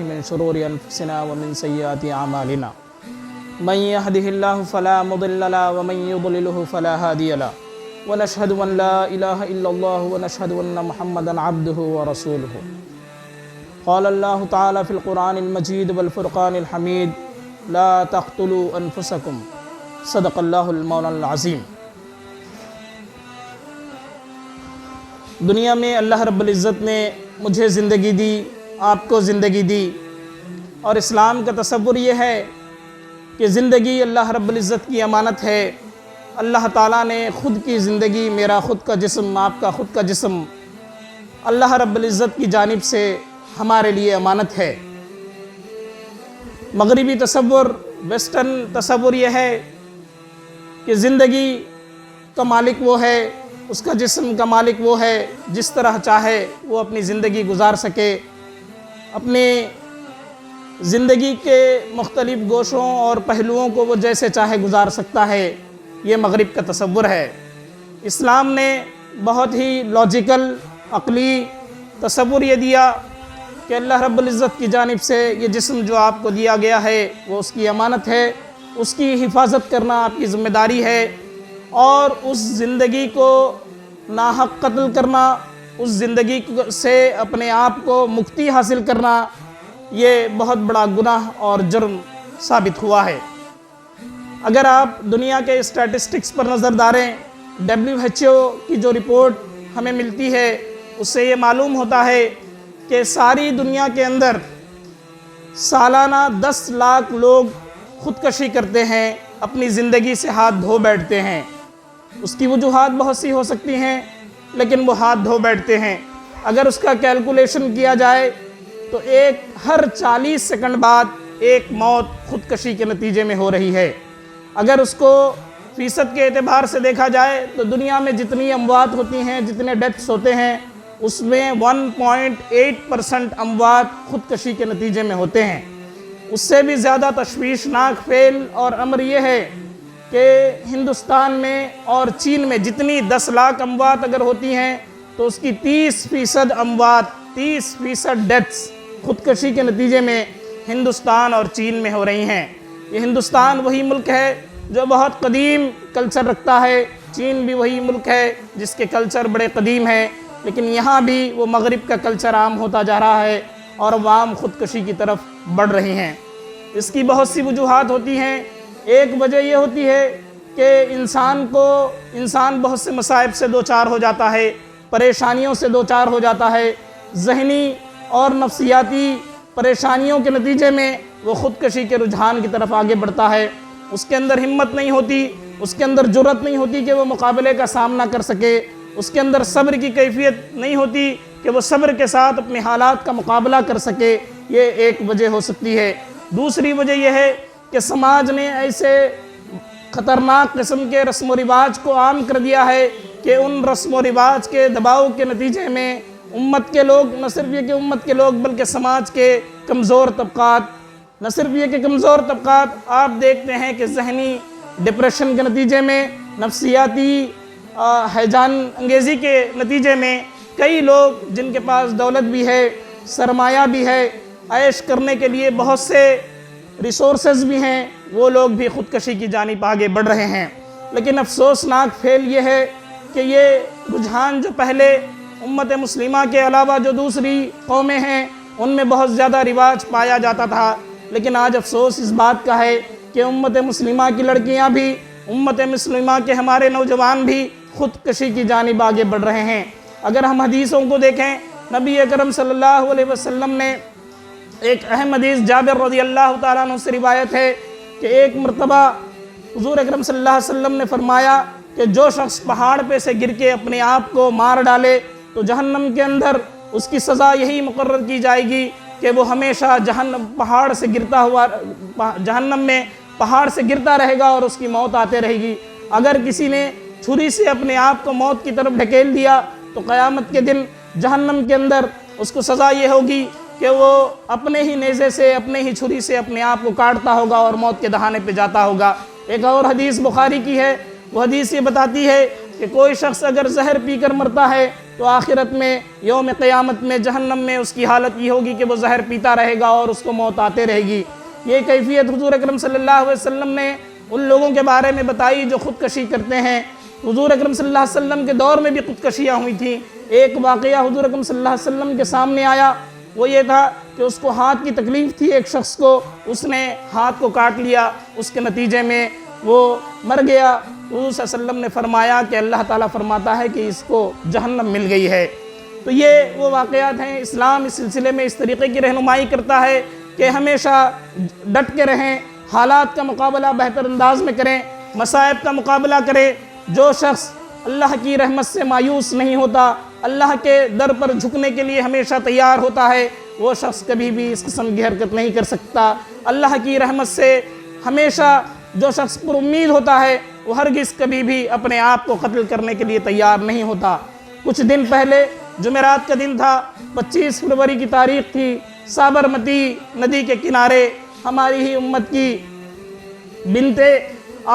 من شرور أنفسنا ومن سيئات أعمالنا من يهده الله فلا مضل له ومن يضلله فلا هادي له ونشهد أن لا إله إلا الله ونشهد أن محمدا عبده ورسوله قال الله تعالى في القرآن المجيد والفرقان الحميد لا تقتلوا أنفسكم صدق الله المولانا العظیم۔ دنیا میں اللہ رب العزت نے مجھے زندگی دی، آپ کو زندگی دی، اور اسلام کا تصور یہ ہے کہ زندگی اللہ رب العزت کی امانت ہے۔ اللہ تعالیٰ نے خود کی زندگی، میرا خود کا جسم، آپ کا خود کا جسم، اللہ رب العزت کی جانب سے ہمارے لیے امانت ہے۔ مغربی تصور، ویسٹرن تصور یہ ہے کہ زندگی کا مالک وہ ہے، اس کا جسم کا مالک وہ ہے، جس طرح چاہے وہ اپنی زندگی گزار سکے، اپنی زندگی کے مختلف گوشوں اور پہلوؤں کو وہ جیسے چاہے گزار سکتا ہے۔ یہ مغرب کا تصور ہے۔ اسلام نے بہت ہی لاجیکل، عقلی تصور یہ دیا کہ اللہ رب العزت کی جانب سے یہ جسم جو آپ کو دیا گیا ہے وہ اس کی امانت ہے، اس کی حفاظت کرنا آپ کی ذمہ داری ہے، اور اس زندگی کو ناحق قتل کرنا، اس زندگی سے اپنے آپ کو مکتی حاصل کرنا، یہ بہت بڑا گناہ اور جرم ثابت ہوا ہے۔ اگر آپ دنیا کے اسٹیٹسٹکس پر نظر ڈالیں، WHO کی جو رپورٹ ہمیں ملتی ہے اس سے یہ معلوم ہوتا ہے کہ ساری دنیا کے اندر سالانہ 10 لاکھ لوگ خودکشی کرتے ہیں، اپنی زندگی سے ہاتھ دھو بیٹھتے ہیں۔ اس کی وجوہات بہت سی ہو سکتی ہیں، لیکن وہ ہاتھ دھو بیٹھتے ہیں۔ اگر اس کا کیلکولیشن کیا جائے تو ہر 40 سیکنڈ بعد ایک موت خودکشی کے نتیجے میں ہو رہی ہے۔ اگر اس کو فیصد کے اعتبار سے دیکھا جائے تو دنیا میں جتنی اموات ہوتی ہیں، جتنے ڈیتھس ہوتے ہیں، اس میں 1.8% اموات خودکشی کے نتیجے میں ہوتے ہیں۔ اس سے بھی زیادہ تشویشناک فعل اور امر یہ ہے کہ ہندوستان میں اور چین میں جتنی 10 لاکھ اموات اگر ہوتی ہیں تو اس کی 30% اموات، 30% ڈیتھس خودکشی کے نتیجے میں ہندوستان اور چین میں ہو رہی ہیں۔ یہ ہندوستان وہی ملک ہے جو بہت قدیم کلچر رکھتا ہے، چین بھی وہی ملک ہے جس کے کلچر بڑے قدیم ہیں، لیکن یہاں بھی وہ مغرب کا کلچر عام ہوتا جا رہا ہے اور عوام خودکشی کی طرف بڑھ رہی ہیں۔ اس کی بہت سی وجوہات ہوتی ہیں۔ ایک وجہ یہ ہوتی ہے کہ انسان بہت سے مصائب سے دوچار ہو جاتا ہے، پریشانیوں سے دوچار ہو جاتا ہے، ذہنی اور نفسیاتی پریشانیوں کے نتیجے میں وہ خودکشی کے رجحان کی طرف آگے بڑھتا ہے۔ اس کے اندر ہمت نہیں ہوتی، اس کے اندر جرأت نہیں ہوتی کہ وہ مقابلے کا سامنا کر سکے، اس کے اندر صبر کی کیفیت نہیں ہوتی کہ وہ صبر کے ساتھ اپنے حالات کا مقابلہ کر سکے۔ یہ ایک وجہ ہو سکتی ہے۔ دوسری وجہ یہ ہے کہ سماج نے ایسے خطرناک قسم کے رسم و رواج کو عام کر دیا ہے کہ ان رسم و رواج کے دباؤ کے نتیجے میں امت کے لوگ، نہ صرف یہ کہ امت کے لوگ بلکہ سماج کے کمزور طبقات، نہ صرف یہ کہ کمزور طبقات، آپ دیکھتے ہیں کہ ذہنی ڈپریشن کے نتیجے میں، نفسیاتی ہیجان انگیزی کے نتیجے میں کئی لوگ جن کے پاس دولت بھی ہے، سرمایہ بھی ہے، عیش کرنے کے لیے بہت سے ریسورسز بھی ہیں، وہ لوگ بھی خودکشی کی جانب آگے بڑھ رہے ہیں۔ لیکن افسوسناک فعل یہ ہے کہ یہ رجحان جو پہلے امت مسلمہ کے علاوہ جو دوسری قومیں ہیں ان میں بہت زیادہ رواج پایا جاتا تھا، لیکن آج افسوس اس بات کا ہے کہ امت مسلمہ کی لڑکیاں بھی، امت مسلمہ کے ہمارے نوجوان بھی خودکشی کی جانب آگے بڑھ رہے ہیں۔ اگر ہم حدیثوں کو دیکھیں، نبی اکرم صلی اللہ علیہ وسلم نے ایک اہم حدیث جابر رضی اللہ تعالیٰ عنہ سے روایت ہے کہ ایک مرتبہ حضور اکرم صلی اللہ علیہ وسلم نے فرمایا کہ جو شخص پہاڑ پہ سے گر کے اپنے آپ کو مار ڈالے تو جہنم کے اندر اس کی سزا یہی مقرر کی جائے گی کہ وہ ہمیشہ جہنم میں پہاڑ سے گرتا رہے گا اور اس کی موت آتے رہے گی۔ اگر کسی نے چھری سے اپنے آپ کو موت کی طرف ڈھکیل دیا تو قیامت کے دن جہنم کے اندر اس کو سزا یہ ہوگی کہ وہ اپنے ہی نیزے سے، اپنے ہی چھری سے اپنے آپ کو کاٹتا ہوگا اور موت کے دہانے پہ جاتا ہوگا۔ ایک اور حدیث بخاری کی ہے، وہ حدیث یہ بتاتی ہے کہ کوئی شخص اگر زہر پی کر مرتا ہے تو آخرت میں یوم قیامت میں جہنم میں اس کی حالت یہ ہوگی کہ وہ زہر پیتا رہے گا اور اس کو موت آتے رہے گی۔ یہ کیفیت حضور اکرم صلی اللہ علیہ وسلم نے ان لوگوں کے بارے میں بتائی جو خودکشی کرتے ہیں۔ حضور اکرم صلی اللہ علیہ وسلم کے دور میں بھی خودکشیاں ہوئی تھیں۔ ایک واقعہ حضور اکرم صلی اللہ علیہ وسلم کے سامنے آیا، وہ یہ تھا کہ اس کو ہاتھ کی تکلیف تھی، ایک شخص کو، اس نے ہاتھ کو کاٹ لیا، اس کے نتیجے میں وہ مر گیا۔ حضور صلی اللہ علیہ وسلم نے فرمایا کہ اللہ تعالیٰ فرماتا ہے کہ اس کو جہنم مل گئی ہے۔ تو یہ وہ واقعات ہیں۔ اسلام اس سلسلے میں اس طریقے کی رہنمائی کرتا ہے کہ ہمیشہ ڈٹ کے رہیں، حالات کا مقابلہ بہتر انداز میں کریں، مصائب کا مقابلہ کریں۔ جو شخص اللہ کی رحمت سے مایوس نہیں ہوتا، اللہ کے در پر جھکنے کے لیے ہمیشہ تیار ہوتا ہے، وہ شخص کبھی بھی اس قسم کی حرکت نہیں کر سکتا۔ اللہ کی رحمت سے ہمیشہ جو شخص پر امید ہوتا ہے وہ ہرگز کبھی بھی اپنے آپ کو قتل کرنے کے لیے تیار نہیں ہوتا۔ کچھ دن پہلے جمعرات کا دن تھا، 25 فروری کی تاریخ تھی۔ سابرمتی ندی کے کنارے ہماری ہی امت کی بنت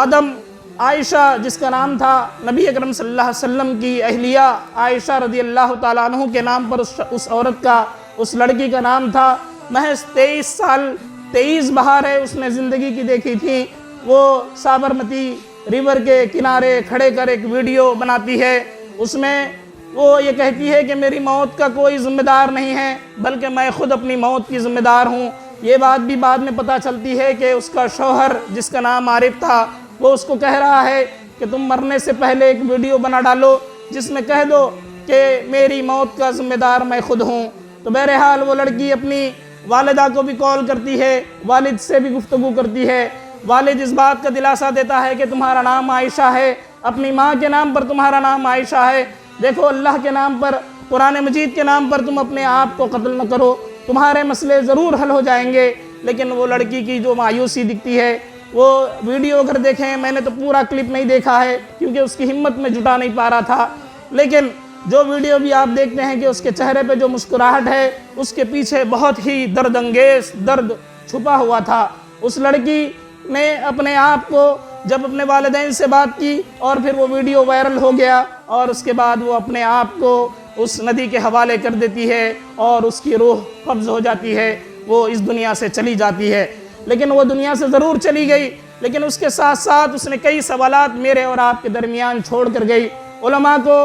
آدم عائشہ، جس کا نام تھا نبی اکرم صلی اللہ علیہ وسلم کی اہلیہ عائشہ رضی اللہ تعالیٰ عنہ کے نام پر اس عورت کا، اس لڑکی کا نام تھا۔ محض 23 سال 23 بہاریں اس نے زندگی کی دیکھی تھی۔ وہ سابرمتی ریور کے کنارے کھڑے کر ایک ویڈیو بناتی ہے، اس میں وہ یہ کہتی ہے کہ میری موت کا کوئی ذمہ دار نہیں ہے بلکہ میں خود اپنی موت کی ذمہ دار ہوں۔ یہ بات بھی بعد میں پتہ چلتی ہے کہ اس کا شوہر جس کا نام عارف تھا، وہ اس کو کہہ رہا ہے کہ تم مرنے سے پہلے ایک ویڈیو بنا ڈالو جس میں کہہ دو کہ میری موت کا ذمہ دار میں خود ہوں۔ تو بہرحال وہ لڑکی اپنی والدہ کو بھی کال کرتی ہے، والد سے بھی گفتگو کرتی ہے۔ والد اس بات کا دلاسا دیتا ہے کہ تمہارا نام عائشہ ہے، اپنی ماں کے نام پر تمہارا نام عائشہ ہے، دیکھو اللہ کے نام پر، قرآن مجید کے نام پر تم اپنے آپ کو قتل نہ کرو، تمہارے مسئلے ضرور حل ہو جائیں گے۔ لیکن وہ لڑکی کی جو مایوسی دکھتی ہے، وہ ویڈیو اگر دیکھیں، میں نے تو پورا کلپ نہیں دیکھا ہے کیونکہ اس کی ہمت میں جٹا نہیں پا رہا تھا، لیکن جو ویڈیو بھی آپ دیکھتے ہیں کہ اس کے چہرے پہ جو مسکراہٹ ہے، اس کے پیچھے بہت ہی درد انگیز درد چھپا ہوا تھا۔ اس لڑکی نے اپنے آپ کو جب اپنے والدین سے بات کی اور پھر وہ ویڈیو وائرل ہو گیا، اور اس کے بعد وہ اپنے آپ کو اس ندی کے حوالے کر دیتی ہے اور اس کی روح قبض ہو جاتی ہے، وہ اس دنیا سے چلی جاتی ہے۔ لیکن وہ دنیا سے ضرور چلی گئی، لیکن اس کے ساتھ ساتھ اس نے کئی سوالات میرے اور آپ کے درمیان چھوڑ کر گئی۔ علماء کو،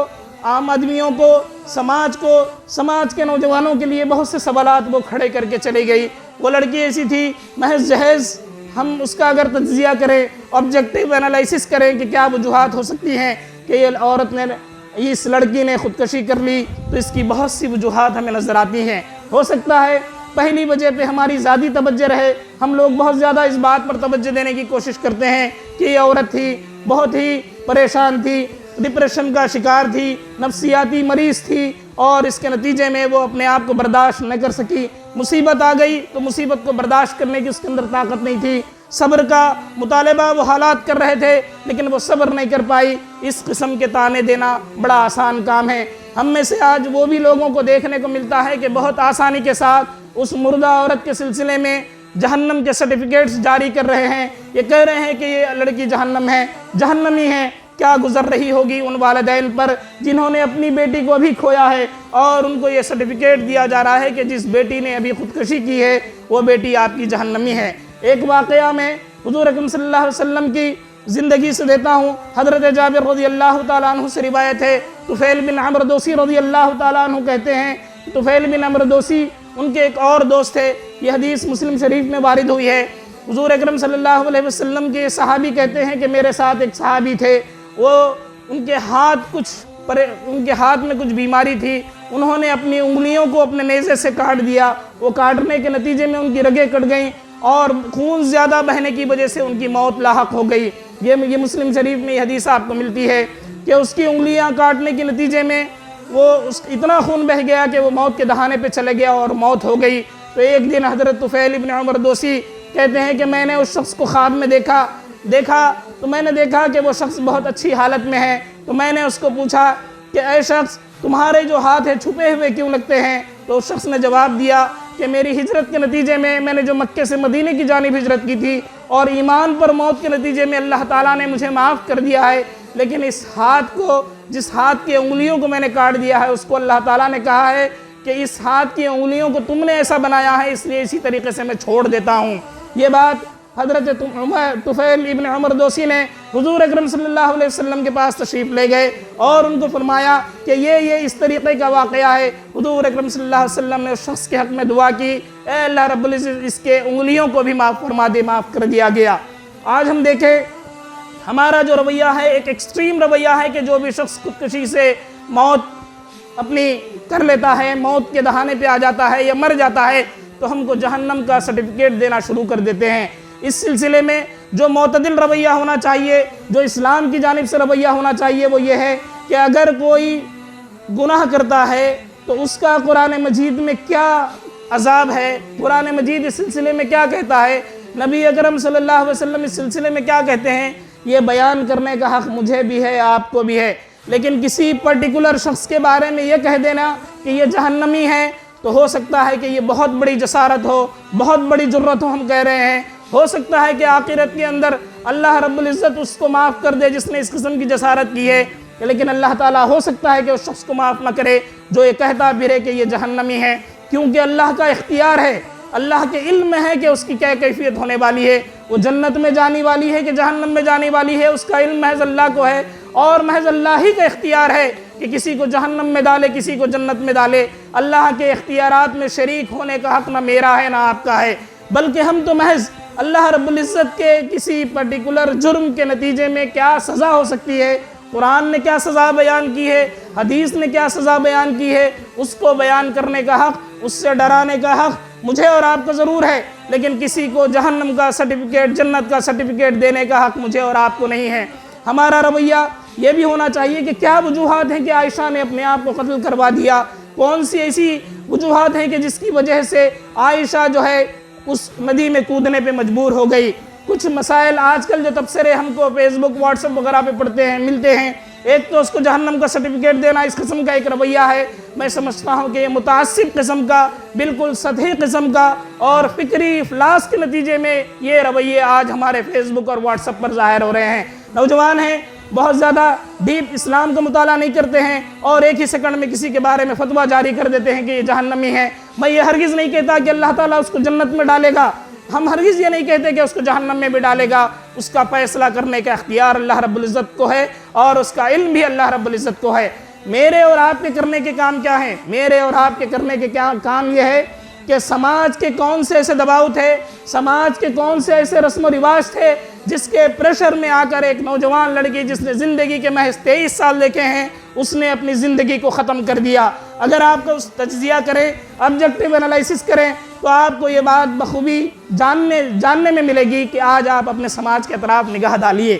عام آدمیوں کو، سماج کے نوجوانوں کے لیے بہت سے سوالات وہ کھڑے کر کے چلی گئی۔ وہ لڑکی ایسی تھی، محض جہیز ہم اس کا اگر تجزیہ کریں، آبجیکٹیو انالائسس کریں کہ کیا وجوہات ہو سکتی ہیں کہ یہ عورت نے، اس لڑکی نے خودکشی کر لی، تو اس کی بہت سی وجوہات ہمیں نظر آتی ہیں۔ ہو سکتا ہے پہلی وجہ پہ ہماری ذاتی توجہ رہے، ہم لوگ بہت زیادہ اس بات پر توجہ دینے کی کوشش کرتے ہیں کہ یہ عورت تھی، بہت ہی پریشان تھی، ڈپریشن کا شکار تھی، نفسیاتی مریض تھی، اور اس کے نتیجے میں وہ اپنے آپ کو برداشت نہ کر سکی، مصیبت آ گئی تو مصیبت کو برداشت کرنے کی اس کے اندر طاقت نہیں تھی، صبر کا مطالبہ وہ حالات کر رہے تھے لیکن وہ صبر نہیں کر پائی۔ اس قسم کے طعنے دینا بڑا آسان کام ہے۔ ہم میں سے آج وہ بھی لوگوں کو دیکھنے کو ملتا ہے کہ بہت آسانی کے ساتھ اس مردہ عورت کے سلسلے میں جہنم کے سرٹیفکیٹس جاری کر رہے ہیں، یہ کہہ رہے ہیں کہ یہ لڑکی جہنم ہے، جہنمی ہے۔ کیا گزر رہی ہوگی ان والدین پر جنہوں نے اپنی بیٹی کو ابھی کھویا ہے اور ان کو یہ سرٹیفکیٹ دیا جا رہا ہے کہ جس بیٹی نے ابھی خودکشی کی ہے وہ بیٹی آپ کی جہنمی ہے۔ ایک واقعہ میں حضور اکرم صلی اللہ علیہ وسلم کی زندگی سے دیتا ہوں۔ حضرت جابر رضی اللہ تعالیٰ عنہ سے روایت ہے، طفیل بن عمرو دوسی رضی اللہ تعالیٰ عنہ کہتے ہیں، طفیل بن عمرو دوسی ان کے ایک اور دوست تھے، یہ حدیث مسلم شریف میں وارد ہوئی ہے۔ حضور اکرم صلی اللہ علیہ وسلم کے صحابی کہتے ہیں کہ میرے ساتھ ایک صحابی تھے، وہ ان کے ہاتھ میں کچھ بیماری تھی، انہوں نے اپنی انگلیوں کو اپنے نیزے سے کاٹ دیا، وہ کاٹنے کے نتیجے میں ان کی رگیں کٹ گئیں اور خون زیادہ بہنے کی وجہ سے ان کی موت لاحق ہو گئی۔ یہ مسلم شریف میں یہ حدیث آپ کو ملتی ہے کہ اس کی انگلیاں کاٹنے کے نتیجے میں وہ اتنا خون بہہ گیا کہ وہ موت کے دہانے پہ چلے گیا اور موت ہو گئی۔ تو ایک دن حضرت طفیل بن عمرو دوسی کہتے ہیں کہ میں نے اس شخص کو خواب میں دیکھا تو میں نے دیکھا کہ وہ شخص بہت اچھی حالت میں ہے، تو میں نے اس کو پوچھا کہ اے شخص، تمہارے جو ہاتھ ہیں چھپے ہوئے کیوں لگتے ہیں؟ تو اس شخص نے جواب دیا کہ میری ہجرت کے نتیجے میں نے جو مکے سے مدینے کی جانب ہجرت کی تھی اور ایمان پر موت کے نتیجے میں اللہ تعالیٰ نے مجھے معاف کر دیا ہے، لیکن اس ہاتھ کو جس ہاتھ کی انگلیوں کو میں نے کاٹ دیا ہے اس کو اللہ تعالیٰ نے کہا ہے کہ اس ہاتھ کی انگلیوں کو تم نے ایسا بنایا ہے، اس لیے اسی طریقے سے میں چھوڑ دیتا ہوں۔ یہ بات حضرت طفیل ابن عمر دوسی نے حضور اکرم صلی اللہ علیہ وسلم کے پاس تشریف لے گئے اور ان کو فرمایا کہ یہ اس طریقے کا واقعہ ہے۔ حضور اکرم صلی اللہ علیہ وسلم نے اس شخص کے حق میں دعا کی، اے اللہ رب العزت اس کے انگلیوں کو بھی معاف فرما دے، معاف کر دیا گیا۔ آج ہم دیکھیں ہمارا جو رویہ ہے ایک ایکسٹریم رویہ ہے کہ جو بھی شخص خودکشی سے موت اپنی کر لیتا ہے، موت کے دہانے پہ آ جاتا ہے یا مر جاتا ہے تو ہم کو جہنم کا سرٹیفکیٹ دینا شروع کر دیتے ہیں۔ اس سلسلے میں جو معتدل رویہ ہونا چاہیے، جو اسلام کی جانب سے رویہ ہونا چاہیے وہ یہ ہے کہ اگر کوئی گناہ کرتا ہے تو اس کا قرآن مجید میں کیا عذاب ہے، قرآن مجید اس سلسلے میں کیا کہتا ہے، نبی اکرم صلی اللہ علیہ وسلم اس سلسلے میں کیا کہتے ہیں، یہ بیان کرنے کا حق مجھے بھی ہے، آپ کو بھی ہے۔ لیکن کسی پرٹیکولر شخص کے بارے میں یہ کہہ دینا کہ یہ جہنمی ہے تو ہو سکتا ہے کہ یہ بہت بڑی جسارت ہو، بہت بڑی جرت ہو، ہم کہہ رہے ہیں۔ ہو سکتا ہے کہ آخرت کے اندر اللہ رب العزت اس کو معاف کر دے جس نے اس قسم کی جسارت کی ہے، لیکن اللہ تعالیٰ ہو سکتا ہے کہ اس شخص کو معاف نہ کرے جو یہ کہتا پھرے کہ یہ جہنمی ہے، کیونکہ اللہ کا اختیار ہے، اللہ کے علم میں ہے کہ اس کی کیا کیفیت ہونے والی ہے، وہ جنت میں جانے والی ہے کہ جہنم میں جانے والی ہے، اس کا علم محض اللہ کو ہے، اور محض اللہ ہی کا اختیار ہے کہ کسی کو جہنم میں ڈالے، کسی کو جنت میں ڈالے۔ اللہ کے اختیارات میں شریک ہونے کا حق نہ میرا ہے نہ آپ کا ہے، بلکہ ہم تو محض اللہ رب العزت کے کسی پرٹیکولر جرم کے نتیجے میں کیا سزا ہو سکتی ہے، قرآن نے کیا سزا بیان کی ہے، حدیث نے کیا سزا بیان کی ہے، اس کو بیان کرنے کا حق، اس سے ڈرانے کا حق مجھے اور آپ کو ضرور ہے، لیکن کسی کو جہنم کا سرٹیفکیٹ، جنت کا سرٹیفکیٹ دینے کا حق مجھے اور آپ کو نہیں ہے۔ ہمارا رویہ یہ بھی ہونا چاہیے کہ کیا وجوہات ہیں کہ عائشہ نے اپنے آپ کو قتل کروا دیا، کون سی ایسی وجوہات ہیں کہ جس کی وجہ سے عائشہ جو ہے اس ندی میں کودنے پہ مجبور ہو گئی۔ کچھ مسائل آج کل جو تبصرے ہم کو فیس بک، واٹس ایپ وغیرہ پہ پڑھتے ہیں، ملتے ہیں، ایک تو اس کو جہنم کا سرٹیفکیٹ دینا اس قسم کا ایک رویہ ہے۔ میں سمجھتا ہوں کہ یہ متعصب قسم کا، بالکل سطحی قسم کا اور فکری افلاس کے نتیجے میں یہ رویے آج ہمارے فیس بک اور واٹس ایپ پر ظاہر ہو رہے ہیں۔ نوجوان ہیں، بہت زیادہ ڈیپ اسلام کا مطالعہ نہیں کرتے ہیں اور ایک ہی سیکنڈ میں کسی کے بارے میں فتویٰ جاری کر دیتے ہیں کہ یہ جہنمی ہے۔ میں یہ ہرگز نہیں کہتا کہ اللہ تعالیٰ اس کو جنت میں ڈالے گا، ہم ہرگز یہ نہیں کہتے کہ اس کو جہنم میں بھی ڈالے گا، اس کا فیصلہ کرنے کا اختیار اللہ رب العزت کو ہے اور اس کا علم بھی اللہ رب العزت کو ہے۔ میرے اور آپ کے کرنے کے کام کیا ہیں؟ میرے اور آپ کے کرنے کے کام یہ ہے کہ سماج کے کون سے ایسے دباؤ تھے، سماج کے کون سے ایسے رسم و رواج تھے جس کے پریشر میں آ کر ایک نوجوان لڑکی جس نے زندگی کے محض 23 سال دیکھے ہیں، اس نے اپنی زندگی کو ختم کر دیا۔ اگر آپ کو تجزیہ کریں، آبجیکٹیو انالائسس کریں تو آپ کو یہ بات بخوبی جاننے میں ملے گی کہ آج آپ اپنے سماج کے اطراف نگاہ ڈالیے،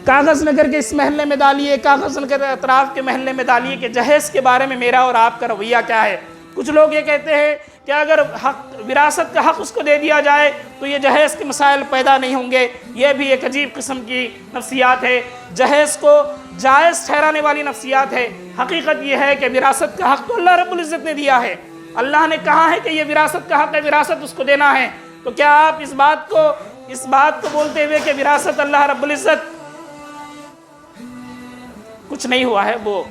کاغذ نگر کے اس محلے میں ڈالیے، کاغذ نگر کے اطراف کے محلے میں ڈالیے کہ جہیز کے بارے میں میرا اور آپ کا رویہ کیا ہے۔ کچھ لوگ یہ کہتے ہیں کہ اگر وراثت کا حق اس کو دے دیا جائے تو یہ جہیز کے مسائل پیدا نہیں ہوں گے۔ یہ بھی ایک عجیب قسم کی نفسیات ہے، جہیز کو جائز ٹھہرانے والی نفسیات ہے۔ حقیقت یہ ہے کہ وراثت کا حق تو اللہ رب العزت نے دیا ہے، اللہ نے کہا ہے کہ یہ وراثت کا حق ہے، وراثت اس کو دینا ہے۔ تو کیا آپ اس بات کو بولتے ہوئے کہ وراثت اللہ رب العزت کچھ نہیں ہوا ہے، وہ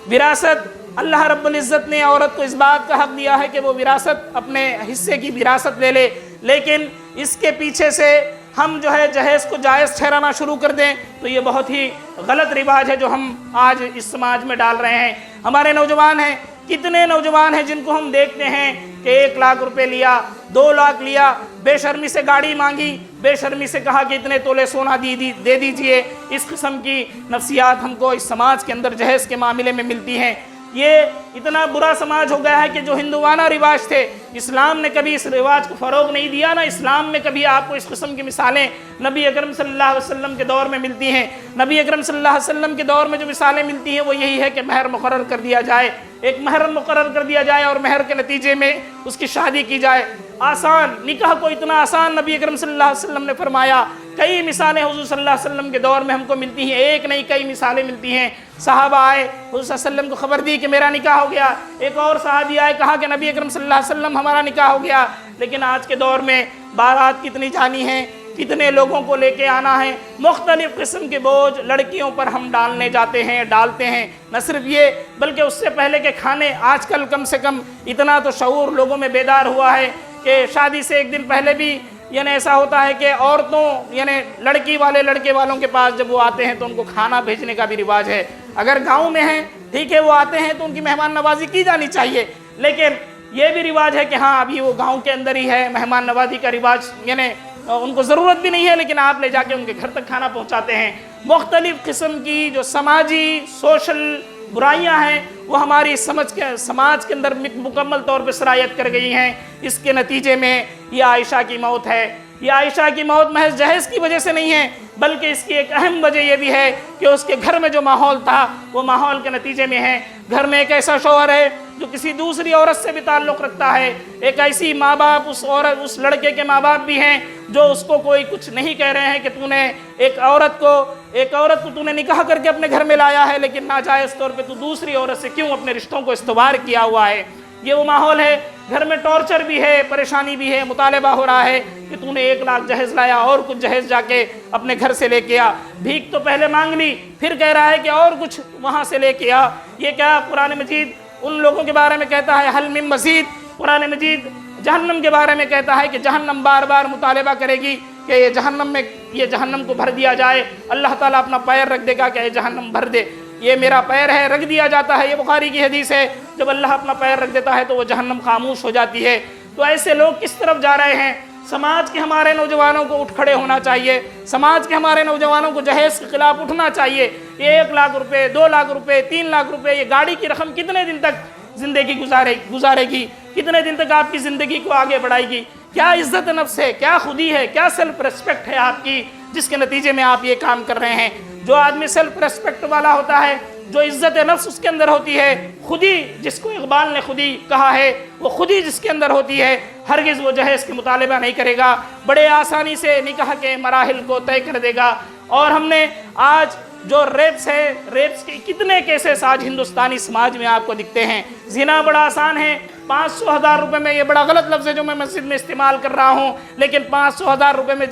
وراثت اللہ رب العزت نے عورت کو اس بات کا حق دیا ہے کہ وہ وراثت، اپنے حصے کی وراثت لے لے، لیکن اس کے پیچھے سے ہم جو ہے جہیز کو جائز ٹھہرانا شروع کر دیں تو یہ بہت ہی غلط رواج ہے جو ہم آج اس سماج میں ڈال رہے ہیں۔ ہمارے نوجوان ہیں، کتنے نوجوان ہیں جن کو ہم دیکھتے ہیں کہ 1 لاکھ روپے لیا، 2 لاکھ لیا، بے شرمی سے گاڑی مانگی، بے شرمی سے کہا کہ اتنے تولے سونا دے دیجئے۔ اس قسم کی نفسیات ہم کو اس سماج کے اندر جہیز کے معاملے میں ملتی ہیں۔ یہ اتنا برا سماج ہو گیا ہے کہ جو ہندوانہ رواج تھے، اسلام نے کبھی اس رواج کو فروغ نہیں دیا، نہ اسلام میں کبھی آپ کو اس قسم کی مثالیں نبی اکرم صلی اللہ علیہ وسلم کے دور میں ملتی ہیں۔ نبی اکرم صلی اللہ علیہ وسلم کے دور میں جو مثالیں ملتی ہیں وہ یہی ہے کہ مہر مقرر کر دیا جائے، ایک مہر مقرر کر دیا جائے اور مہر کے نتیجے میں اس کی شادی کی جائے۔ آسان نکاح کو اتنا آسان نبی اکرم صلی اللہ علیہ وسلم نے فرمایا۔ کئی مثالیں حضور صلی اللہ علیہ وسلم کے دور میں ہم کو ملتی ہیں، ایک نہیں کئی مثالیں ملتی ہیں۔ صحابہ آئے، حضور صلی اللہ علیہ وسلم کو خبر دی کہ میرا نکاح ہو گیا، ایک اور صحابی آئے، کہا کہ نبی اکرم صلی اللہ علیہ وسلم ہمارا نکاح ہو گیا۔ لیکن آج کے دور میں بارات کتنی جانی ہیں، کتنے لوگوں کو لے کے آنا ہے، مختلف قسم کے بوجھ لڑکیوں پر ہم ڈالنے جاتے ہیں، ڈالتے ہیں۔ نہ صرف یہ بلکہ اس سے پہلے کے کھانے، آج کل کم سے کم اتنا تو شعور لوگوں میں بیدار ہوا ہے کہ شادی سے ایک دن پہلے بھی یعنی ایسا ہوتا ہے کہ عورتوں یعنی لڑکی والے لڑکے والوں کے پاس جب وہ آتے ہیں تو ان کو کھانا بھیجنے کا بھی رواج ہے۔ اگر گاؤں میں ہیں ٹھیک ہے، وہ آتے ہیں تو ان کی مہمان نوازی کی جانی چاہیے، لیکن یہ بھی رواج ہے کہ ہاں ابھی وہ گاؤں کے اندر ہی ہے، مہمان نوازی کا رواج یعنی ان کو ضرورت بھی نہیں ہے، لیکن آپ لے جا کے ان کے گھر تک کھانا پہنچاتے ہیں۔ مختلف قسم کی جو سماجی سوشل برائیاں ہیں وہ ہماری سماج کے اندر مکمل طور پہ سرایت کر گئی ہیں۔ اس کے نتیجے میں یہ عائشہ کی موت ہے۔ یہ عائشہ کی موت محض جہیز کی وجہ سے نہیں ہے، بلکہ اس کی ایک اہم وجہ یہ بھی ہے کہ اس کے گھر میں جو ماحول تھا وہ ماحول کے نتیجے میں ہے۔ گھر میں ایک ایسا شوہر ہے جو کسی دوسری عورت سے بھی تعلق رکھتا ہے، ایک ایسی ماں باپ اس لڑکے کے ماں باپ بھی ہیں جو اس کو کوئی کچھ نہیں کہہ رہے ہیں کہ تو نے ایک عورت کو تو نے نکاح کر کے اپنے گھر میں لایا ہے، لیکن ناجائز طور پہ تو دوسری عورت سے کیوں اپنے رشتوں کو استوار کیا ہوا ہے۔ یہ وہ ماحول ہے، گھر میں ٹارچر بھی ہے، پریشانی بھی ہے، مطالبہ ہو رہا ہے کہ تو نے 1 لاکھ جہیز لایا اور کچھ جہیز جا کے اپنے گھر سے لے کے آ، بھیک تو پہلے مانگ لی، پھر کہہ رہا ہے کہ اور کچھ وہاں سے لے کے آ۔ یہ کیا قرآن مجید ان لوگوں کے بارے میں کہتا ہے حل من مزید، قرآن مجید جہنم کے بارے میں کہتا ہے کہ جہنم بار بار مطالبہ کرے گی کہ یہ جہنم کو بھر دیا جائے۔ اللہ تعالیٰ اپنا پیر رکھ دے گا کہ اے جہنم بھر دے، یہ میرا پیر ہے، رکھ دیا جاتا ہے۔ یہ بخاری کی حدیث ہے، جب اللہ اپنا پیر رکھ دیتا ہے تو وہ جہنم خاموش ہو جاتی ہے۔ تو ایسے لوگ کس طرف جا رہے ہیں؟ سماج کے ہمارے نوجوانوں کو اٹھ کھڑے ہونا چاہیے، سماج کے ہمارے نوجوانوں کو جہیز کے خلاف اٹھنا چاہیے۔ یہ 1 لاکھ روپے، 2 لاکھ روپے، 3 لاکھ روپے، یہ گاڑی کی رقم کتنے دن تک زندگی گزارے گی؟ کتنے دن تک آپ کی زندگی کو آگے بڑھائے گی؟ کیا عزت نفس ہے، کیا خودی ہے، کیا سیلف ریسپیکٹ ہے آپ کی، جس کے نتیجے میں آپ یہ کام کر رہے ہیں؟ جو آدمی سیلف ریسپیکٹ والا ہوتا ہے، جو عزت نفس اس کے اندر ہوتی ہے، خودی جس کو اقبال نے خودی کہا ہے، وہ خودی جس کے اندر ہوتی ہے، ہرگز وہ جہیز کی مطالبہ نہیں کرے گا، بڑے آسانی سے نکاح کے مراحل کو طے کر دے گا۔ اور ہم نے آج جو ریپس کے کتنے کیسز آج ہندوستانی سماج میں آپ کو دکھتے ہیں۔ زنا بڑا آسان ہے، 500,000 روپے میں، یہ بڑا غلط لفظ ہے جو میں مسجد میں استعمال کر رہا ہوں، لیکن 500,000 روپے میں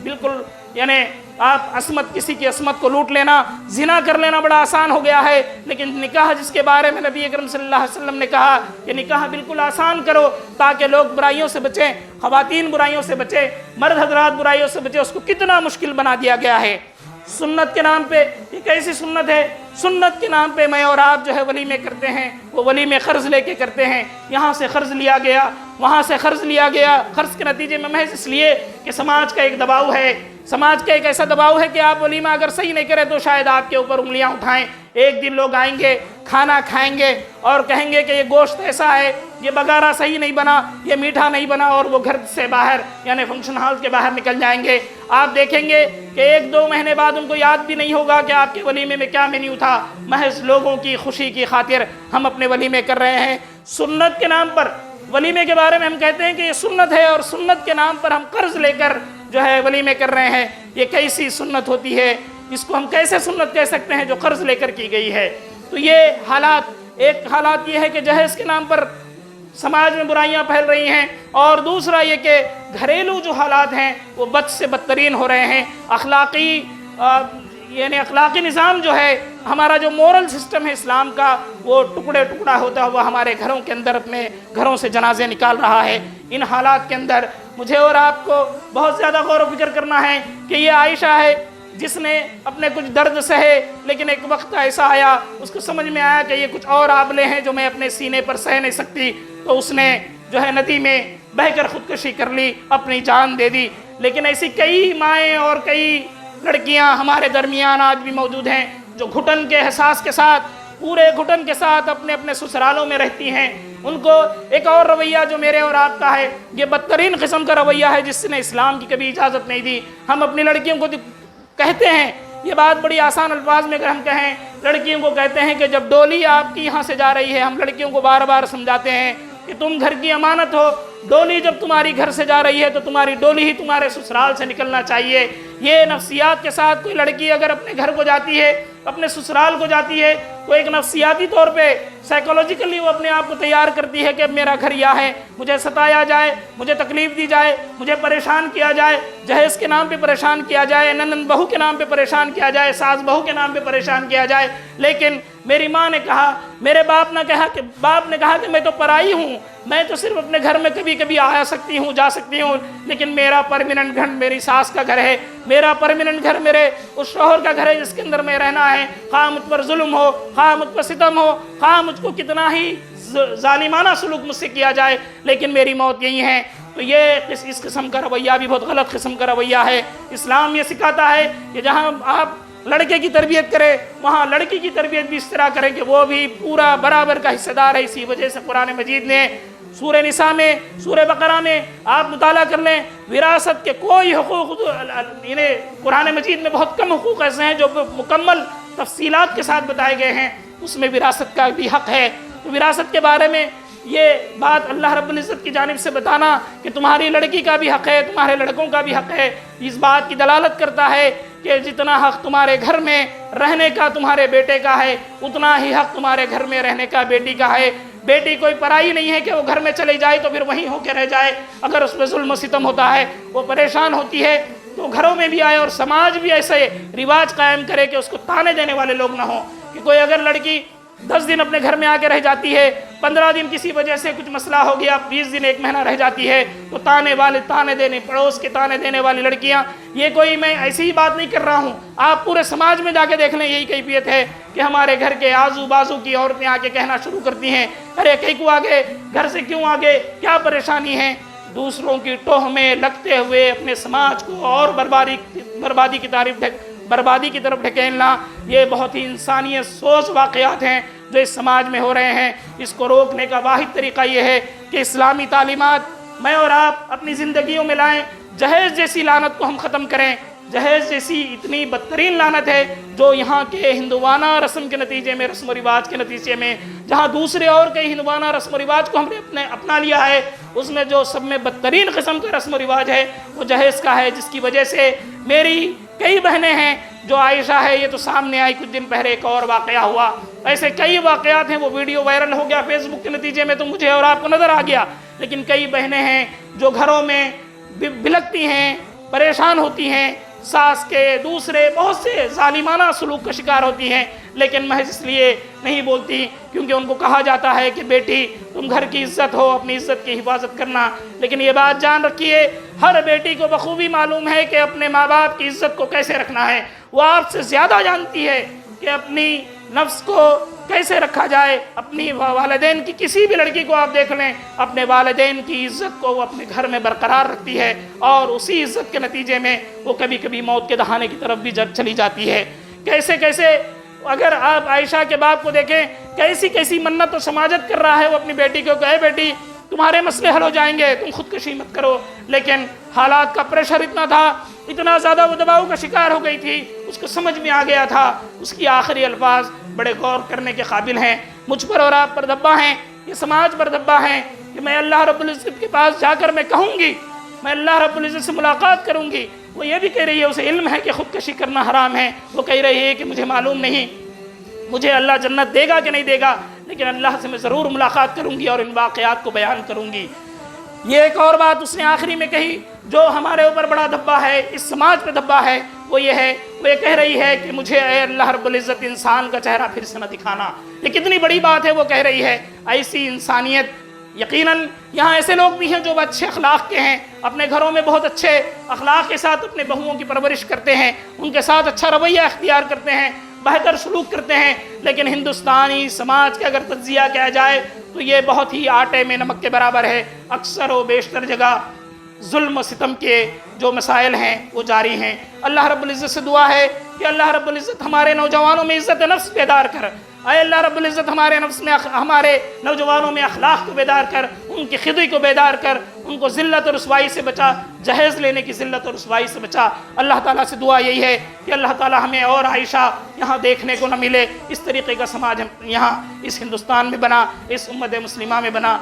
بالکل یعنی آپ کسی کی عصمت کو لوٹ لینا، زنا کر لینا بڑا آسان ہو گیا ہے۔ لیکن نکاح جس کے بارے میں نبی اکرم صلی اللہ علیہ وسلم نے کہا کہ نکاح بالکل آسان کرو تاکہ لوگ برائیوں سے بچیں، خواتین برائیوں سے بچیں، مرد حضرات برائیوں سے بچیں، اس کو کتنا مشکل بنا دیا گیا ہے۔ سنت کے نام پہ یہ کیسی سنت ہے؟ سنت کے نام پہ میں اور آپ جو ہے ولیمے کرتے ہیں، وہ ولیمے قرض لے کے کرتے ہیں، یہاں سے قرض لیا گیا، وہاں سے قرض لیا گیا، قرض کے نتیجے میں محض اس لیے کہ سماج کا ایک دباؤ ہے، سماج کا ایک ایسا دباؤ ہے کہ آپ ولیمہ اگر صحیح نہیں کریں تو شاید آپ کے اوپر انگلیاں اٹھائیں۔ ایک دن لوگ آئیں گے، کھانا کھائیں گے اور کہیں گے کہ یہ گوشت ایسا ہے، یہ بگارہ صحیح نہیں بنا، یہ میٹھا نہیں بنا، اور وہ گھر سے باہر یعنی فنکشن ہال کے باہر نکل جائیں گے۔ آپ دیکھیں گے کہ 1-2 مہینے بعد ان کو یاد بھی نہیں ہوگا کہ آپ کے ولیمے میں کیا مینیو تھا، محض لوگوں کی خوشی کی خاطر ہم اپنے ولیمے کر رہے ہیں۔ سنت کے نام پر ولیمے کے بارے میں ہم کہتے ہیں کہ یہ سنت ہے، اور سنت کے نام پر ہم قرض لے کر جو ہے ولیمے کر رہے ہیں۔ یہ کیسی سنت ہوتی ہے؟ اس کو ہم کیسے سنت کہہ سکتے ہیں جو قرض لے کر کی گئی ہے؟ تو یہ حالات یہ ہے کہ جہیز کے نام پر سماج میں برائیاں پھیل رہی ہیں، اور دوسرا یہ کہ گھریلو جو حالات ہیں وہ بد سے بدترین ہو رہے ہیں۔ اخلاقی نظام جو ہے ہمارا، جو مورل سسٹم ہے اسلام کا، وہ ٹکڑا ہوتا ہوا ہمارے گھروں کے اندر اپنے گھروں سے جنازے نکال رہا ہے۔ ان حالات کے اندر مجھے اور آپ کو بہت زیادہ غور و فکر کرنا ہے کہ یہ عائشہ ہے جس نے اپنے کچھ درد سہے، لیکن ایک وقت ایسا آیا اس کو سمجھ میں آیا کہ یہ کچھ اور آبلے ہیں جو میں اپنے سینے پر سہ نہیں سکتی، تو اس نے جو ہے ندی میں بہہ کر خودکشی کر لی، اپنی جان دے دی۔ لیکن ایسی کئی مائیں اور کئی لڑکیاں ہمارے درمیان آج بھی موجود ہیں جو گھٹن کے احساس کے ساتھ، پورے گھٹن کے ساتھ اپنے سسرالوں میں رہتی ہیں۔ ان کو ایک اور رویہ جو میرے اور آپ کا ہے، یہ بدترین قسم کا رویہ ہے جس نے اسلام کی کبھی اجازت نہیں دی۔ ہم اپنی لڑکیوں کو کہتے ہیں، یہ بات بڑی آسان الفاظ میں اگر ہم کہیں، لڑکیوں کو کہتے ہیں کہ جب ڈولی آپ کی یہاں سے جا رہی ہے، ہم لڑکیوں کو بار بار سمجھاتے ہیں کہ تم گھر کی امانت ہو، ڈولی جب تمہاری گھر سے جا رہی ہے تو تمہاری ڈولی ہی تمہارے سسرال سے نکلنا چاہیے۔ یہ نفسیات کے ساتھ کوئی لڑکی اگر اپنے گھر کو جاتی ہے، اپنے سسرال کو جاتی ہے، تو ایک نفسیاتی طور پہ سائیکولوجیکلی وہ اپنے آپ کو تیار کرتی ہے کہ اب میرا گھر یہ ہے، مجھے ستایا جائے، مجھے تکلیف دی جائے، مجھے پریشان کیا جائے، جہیز کے نام پہ پریشان کیا جائے، نند بہو کے نام پہ پریشان کیا جائے، ساس بہو کے نام پہ پریشان کیا جائے۔ لیکن میری ماں نے کہا، میرے باپ نے کہا کہ میں تو پرائی ہوں، میں تو صرف اپنے گھر میں کبھی کبھی آ سکتی ہوں، جا سکتی ہوں، لیکن میرا پرمیننٹ گھر میری ساس کا گھر ہے، میرا پرمیننٹ گھر میرے اس شوہر کا گھر ہے جس کے اندر میں رہنا ہے، خواہ مجھ پر ظلم ہو، خواہ مجھ پر ستم ہو، خواہ مجھ کو کتنا ہی ظالمانہ سلوک مجھ سے کیا جائے، لیکن میری موت یہی ہے۔ تو یہ اس قسم کا رویہ بھی بہت غلط قسم کا رویہ ہے۔ اسلام یہ سکھاتا ہے کہ جہاں آپ لڑکے کی تربیت کرے وہاں لڑکی کی تربیت بھی اس طرح کریں کہ وہ بھی پورا برابر کا حصہ دار ہے۔ اسی وجہ سے قرآن مجید نے سورہ نساء میں، سورہ بقرہ میں آپ مطالعہ کر لیں، وراثت کے کوئی حقوق، قرآن مجید میں بہت کم حقوق ایسے ہیں جو مکمل تفصیلات کے ساتھ بتائے گئے ہیں، اس میں وراثت کا بھی حق ہے۔ تو وراثت کے بارے میں یہ بات اللہ رب العزت کی جانب سے بتانا کہ تمہاری لڑکی کا بھی حق ہے، تمہارے لڑکوں کا بھی حق ہے، اس بات کی دلالت کرتا ہے کہ جتنا حق تمہارے گھر میں رہنے کا تمہارے بیٹے کا ہے، اتنا ہی حق تمہارے گھر میں رہنے کا بیٹی کا ہے۔ بیٹی کوئی پرائی نہیں ہے کہ وہ گھر میں چلی جائے تو پھر وہیں ہو کے رہ جائے، اگر اس پہ ظلم و ستم ہوتا ہے، وہ پریشان ہوتی ہے تو گھروں میں بھی آئے اور سماج بھی ایسے رواج قائم کرے کہ اس کو تانے دینے والے لوگ نہ ہوں، کہ کوئی اگر لڑکی 10 دن اپنے گھر میں آ کے رہ جاتی ہے، 15 دن کسی وجہ سے کچھ مسئلہ ہو گیا، 20 دن 1 مہینہ رہ جاتی ہے، تو تانے دینے، پڑوس کے تانے دینے والی لڑکیاں، یہ کوئی میں ایسی ہی بات نہیں کر رہا ہوں، آپ پورے سماج میں جا کے دیکھ لیں، یہی کیفیت ہے کہ ہمارے گھر کے آزو بازو کی عورتیں آ کے کہنا شروع کرتی ہیں، ارے کہیں کو آگے، گھر سے کیوں آگے، کیا پریشانی ہے؟ دوسروں کی ٹوہ میں لگتے ہوئے اپنے سماج کو اور بربادی کی طرف ڈھکیلنا، یہ بہت ہی انسانیت سوز واقعات ہیں جو اس سماج میں ہو رہے ہیں۔ اس کو روکنے کا واحد طریقہ یہ ہے کہ اسلامی تعلیمات میں اور آپ اپنی زندگیوں میں لائیں، جہیز جیسی لعنت کو ہم ختم کریں۔ جہیز جیسی اتنی بدترین لعنت ہے جو یہاں کے ہندوانہ رسم کے نتیجے میں، رسم و رواج کے نتیجے میں، جہاں دوسرے اور کئی ہندوانہ رسم و رواج کو ہم نے اپنا لیا ہے، اس میں جو سب میں بدترین قسم کا رسم و رواج ہے وہ جہیز کا ہے، جس کی وجہ سے میری کئی بہنیں ہیں، جو عائشہ ہے یہ تو سامنے آئی، کچھ دن پہلے ایک اور واقعہ ہوا، ایسے کئی واقعات ہیں، وہ ویڈیو وائرل ہو گیا فیس بک کے نتیجے میں تو مجھے اور آپ کو نظر آ گیا، لیکن کئی بہنیں ہیں جو گھروں میں بلکتی ہیں، پریشان ہوتی ہیں، ساس کے دوسرے بہت سے ظالمانہ سلوک کا شکار ہوتی ہیں، لیکن محض اس لیے نہیں بولتی کیونکہ ان کو کہا جاتا ہے کہ بیٹی تم گھر کی عزت ہو، اپنی عزت کی حفاظت کرنا۔ لیکن یہ بات جان رکھیے، ہر بیٹی کو بخوبی معلوم ہے کہ اپنے ماں باپ کی عزت کو کیسے رکھنا ہے، وہ آپ سے زیادہ جانتی ہے کہ اپنی نفس کو کیسے رکھا جائے۔ اپنی والدین کی، کسی بھی لڑکی کو آپ دیکھ لیں، اپنے والدین کی عزت کو وہ اپنے گھر میں برقرار رکھتی ہے، اور اسی عزت کے نتیجے میں وہ کبھی کبھی موت کے دہانے کی طرف بھی چلی جاتی ہے۔ کیسے اگر آپ عائشہ کے باپ کو دیکھیں، کیسی منت و سماجت کر رہا ہے وہ اپنی بیٹی کو، کہ اے بیٹی تمہارے مسئلے حل ہو جائیں گے، تم خودکشی مت کرو، لیکن حالات کا پریشر اتنا تھا، اتنا زیادہ وہ دباؤ کا شکار ہو گئی تھی، اس کو سمجھ میں آ گیا تھا، اس کی آخری الفاظ بڑے غور کرنے کے قابل ہیں۔ مجھ پر اور آپ پر دبا ہیں، یہ سماج پر دبا ہیں کہ میں اللہ رب العزت کے پاس جا کر میں کہوں گی، میں اللہ رب العزت سے ملاقات کروں گی۔ وہ یہ بھی کہہ رہی ہے، اسے علم ہے کہ خودکشی کرنا حرام ہے، وہ کہہ رہی ہے کہ مجھے معلوم نہیں مجھے اللہ جنت دے گا کہ نہیں دے گا، لیکن اللہ سے میں ضرور ملاقات کروں گی اور ان واقعات کو بیان کروں گی۔ یہ ایک اور بات اس نے آخری میں کہی جو ہمارے اوپر بڑا دھبا ہے، اس سماج پہ دھبا ہے، وہ یہ ہے، وہ یہ کہہ رہی ہے کہ مجھے اے اللہ رب العزت انسان کا چہرہ پھر سے نہ دکھانا۔ یہ کتنی بڑی بات ہے وہ کہہ رہی ہے، ایسی انسانیت۔ یقیناً یہاں ایسے لوگ بھی ہیں جو اچھے اخلاق کے ہیں، اپنے گھروں میں بہت اچھے اخلاق کے ساتھ اپنے بہوؤں کی پرورش کرتے ہیں، ان کے ساتھ اچھا رویہ اختیار کرتے ہیں، بہتر سلوک کرتے ہیں، لیکن ہندوستانی سماج کا اگر تجزیہ کیا جائے تو یہ بہت ہی آٹے میں نمک کے برابر ہے۔ اکثر و بیشتر جگہ ظلم و ستم کے جو مسائل ہیں وہ جاری ہیں۔ اللہ رب العزت سے دعا ہے کہ اللہ رب العزت ہمارے نوجوانوں میں عزت نفس بیدار کر، اے اللہ رب العزت ہمارے نوجوانوں میں اخلاق کو بیدار کر، ان کی خدی کو بیدار کر، ان کو ذلت اور رسوائی سے بچا، جہیز لینے کی ذلت اور رسوائی سے بچا۔ اللہ تعالیٰ سے دعا یہی ہے کہ اللہ تعالیٰ ہمیں اور عائشہ یہاں دیکھنے کو نہ ملے، اس طریقے کا سماج یہاں اس ہندوستان میں بنا، اس امت مسلمہ میں بنا۔